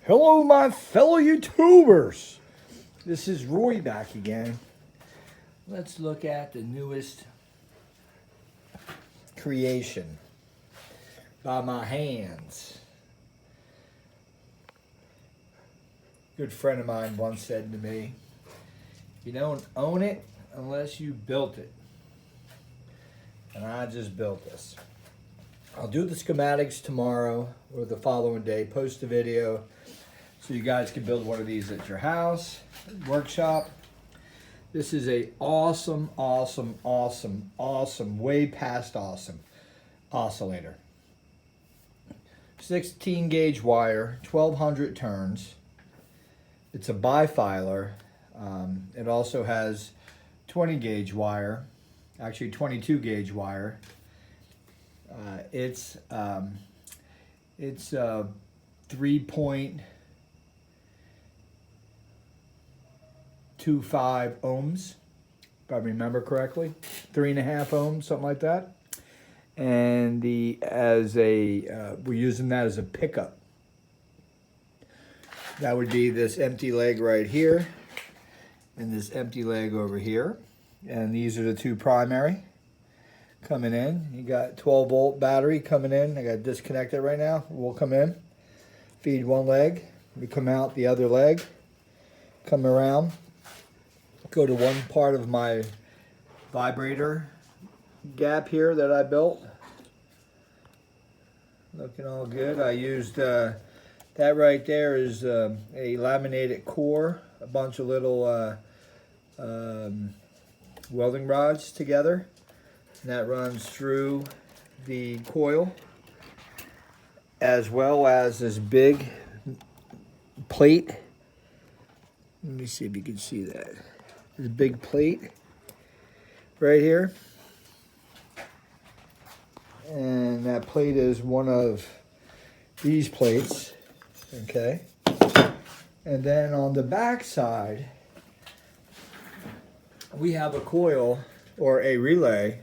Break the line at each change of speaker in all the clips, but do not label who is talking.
Hello, my fellow YouTubers. This is Roy back again. Let's look at the newest creation by my hands. A good friend of mine once said to me, you don't own it unless you built it. And I just built this. I'll do the schematics tomorrow or the following day, post a video so you guys can build one of these at your house, workshop. This is a awesome, way past awesome oscillator. 16 gauge wire, 1200 turns. It's a bifilar. It also has 20 gauge wire, actually 22 gauge wire. It's 3.25 ohms, if I remember correctly, 3.5 ohms, something like that. And we're using that as a pickup. That would be this empty leg right here, and this empty leg over here. And these are the two primary coming in. You got 12 volt battery coming in. I got to disconnect it right now. We'll come in, feed one leg, we come out the other leg, come around, go to one part of my vibrator gap here that I built. Looking all good. I used that right there is a laminated core, a bunch of little welding rods together. And that runs through the coil, as well as this big plate. Let me see if you can see that. This big plate right here. And that plate is one of these plates, okay? And then on the back side, we have a coil or a relay,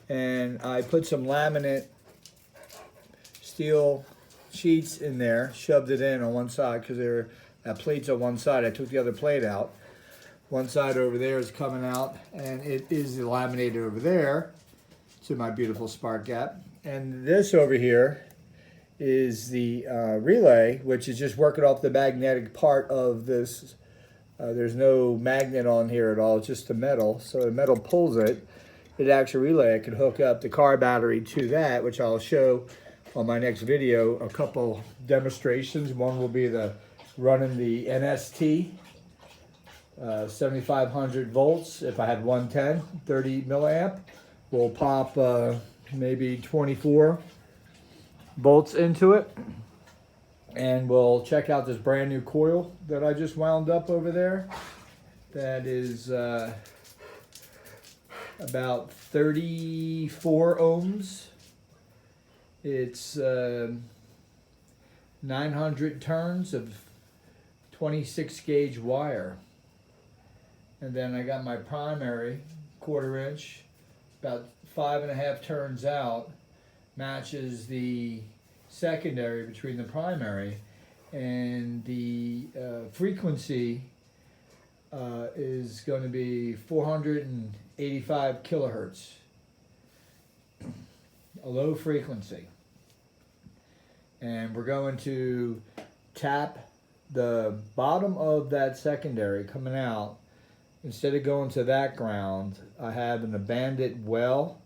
and I put some laminate steel sheets in there, shoved it in on one side because that plate's on one side. I took the other plate out. One side over there is coming out, and it is laminated over there to my beautiful spark gap. And this over here is the relay, which is just working off the magnetic part of this. There's no magnet on here at all, it's just the metal. So the metal pulls it. The actual relay, I can hook up the car battery to that, which I'll show on my next video, a couple demonstrations. One will be running the NST, 7500 volts. If I had 110, 30 milliamp, we'll pop maybe 24 volts into it. And we'll check out this brand new coil that I just wound up over there. That is about 34 ohms. It's 900 turns of 26 gauge wire. And then I got my primary, 1/4 inch, about 5.5 turns out, matches the secondary between the primary, and the frequency is going to be 485 kilohertz, a low frequency. And we're going to tap the bottom of that secondary coming out. Instead of going to that ground, I have an abandoned well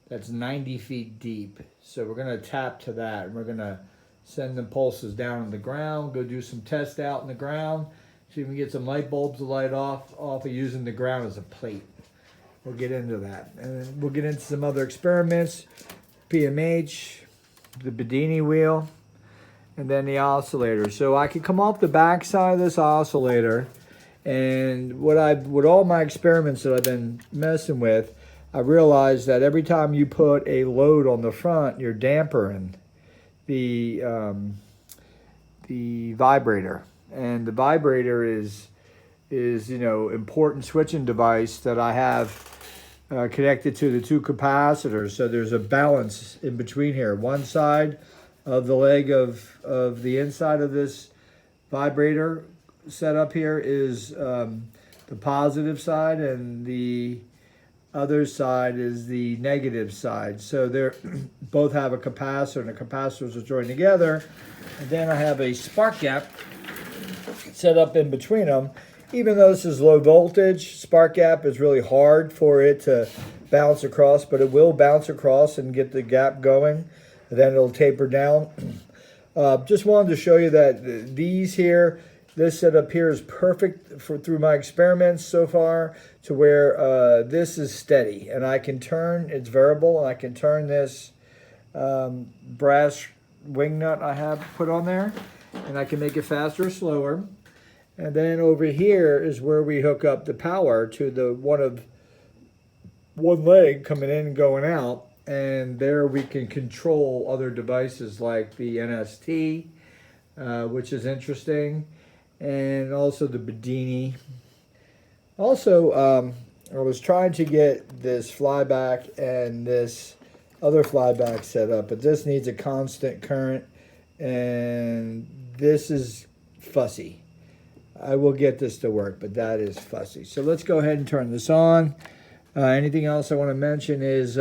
that's 90 feet deep. So we're going to tap to that, and we're going to send the pulses down on the ground, go do some tests out in the ground, see if we can get some light bulbs to light off of using the ground as a plate. We'll get into that. And then we'll get into some other experiments, PMH, the Bedini wheel, and then the oscillator. So I could come off the back side of this oscillator, and with all my experiments that I've been messing with, I realized that every time you put a load on the front, you're dampering the vibrator. And the vibrator is important switching device that I have connected to the two capacitors. So there's a balance in between here. One side of the leg of the inside of this vibrator setup here is the positive side, and the other side is the negative side. So they're both have a capacitor, and the capacitors are joined together. And then I have a spark gap set up in between them. Even though this is low voltage, spark gap is really hard for it to bounce across, but it will bounce across and get the gap going. And then it'll taper down. Just wanted to show you that these here, this setup here is perfect through my experiments so far, to where this is steady, and I can turn, it's variable, and I can turn this brass wing nut I have put on there, and I can make it faster or slower. And then over here is where we hook up the power to the one leg coming in and going out, and there we can control other devices like the NST, which is interesting, and also the Bedini. Also, I was trying to get this flyback and this other flyback set up, but this needs a constant current, and this is fussy. I will get this to work, but that is fussy. So let's go ahead and turn this on. Anything else I want to mention is,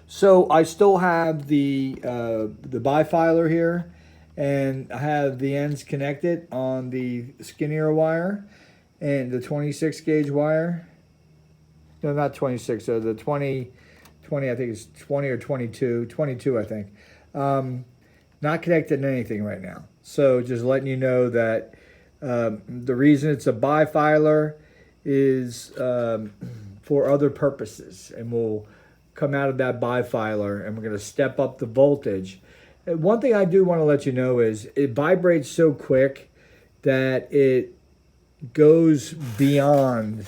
so I still have the bifilar here, and I have the ends connected on the skinnier wire and the 26 gauge wire. No, not 26, so the 20, I think it's 20 or 22 I think. Not connected to anything right now. So just letting you know that the reason it's a bifilar is for other purposes, and we'll come out of that bifilar and we're going to step up the voltage. And one thing I do want to let you know is it vibrates so quick that it goes beyond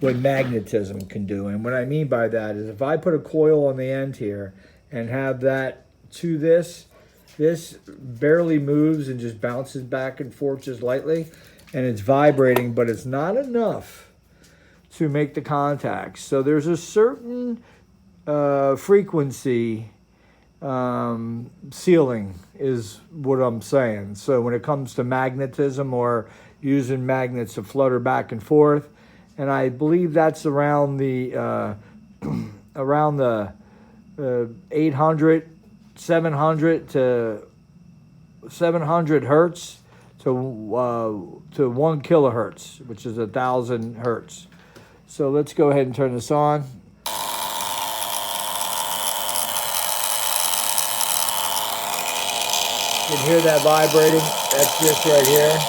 what magnetism can do. And what I mean by that is if I put a coil on the end here and have that to this barely moves and just bounces back and forth just lightly, and it's vibrating, but it's not enough to make the contact. So there's a certain frequency ceiling is what I'm saying. So when it comes to magnetism or using magnets to flutter back and forth, and I believe that's around the 800, 700 hertz to 1 kilohertz, which is 1,000 hertz. So let's go ahead and turn this on. You can hear that vibrating. That's this right here.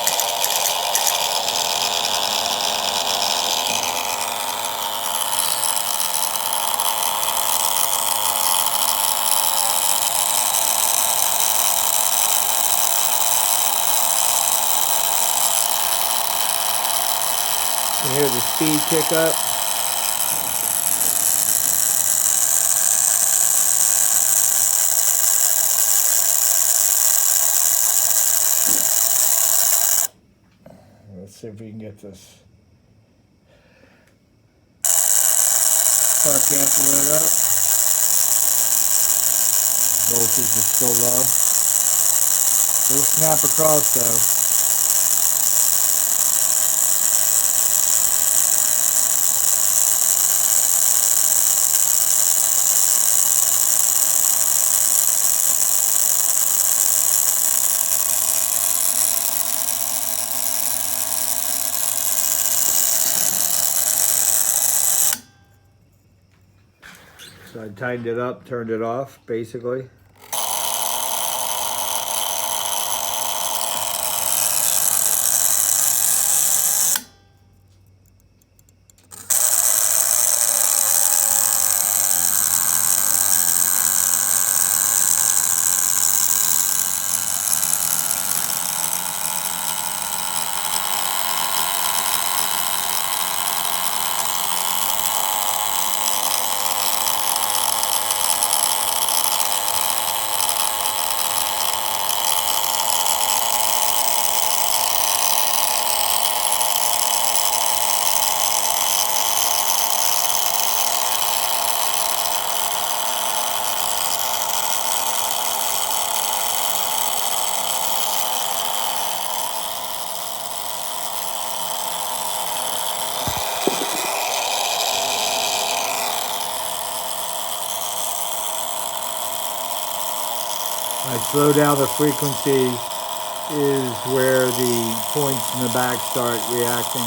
You can hear the speed kick up. Let's see if we can get this spark gap to lit up. Voltage is still low. It'll snap across though. So I tightened it up, turned it off, basically. I slow down the frequency is where the points in the back start reacting.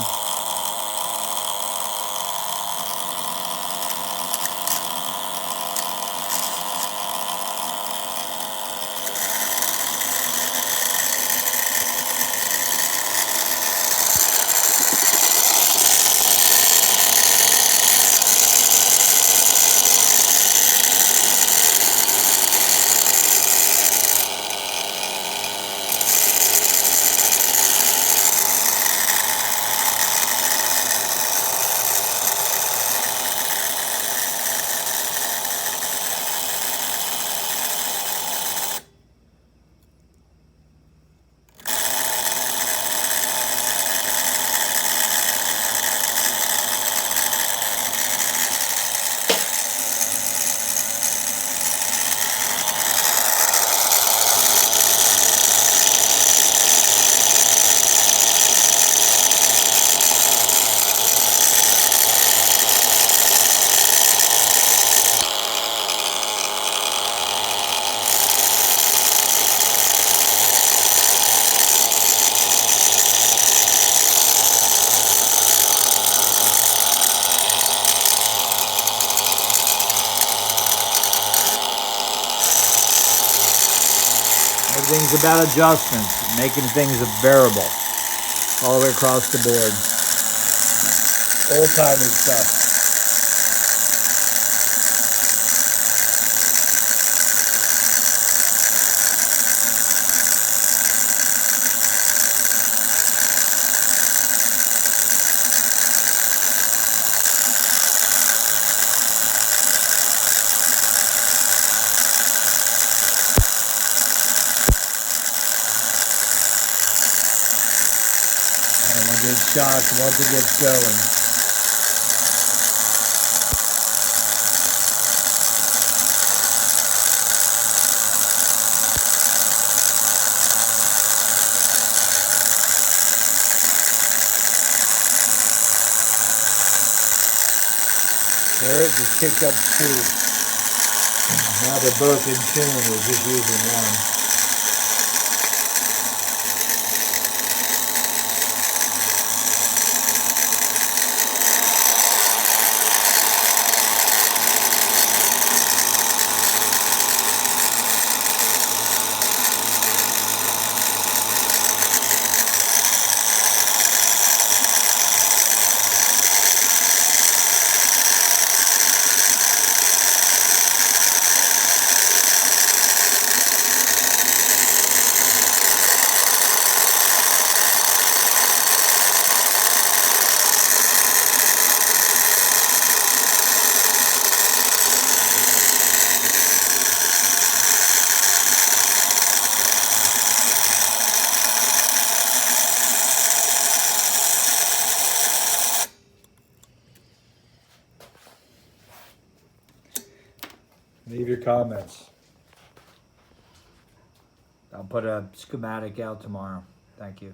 Everything's about adjustments, making things bearable all the way across the board. Old-timey stuff. And we'll get shocked once it gets going. There it just kicked up speed. Now they're both in tune, we're just using one. Leave your comments. I'll put a schematic out tomorrow. Thank you.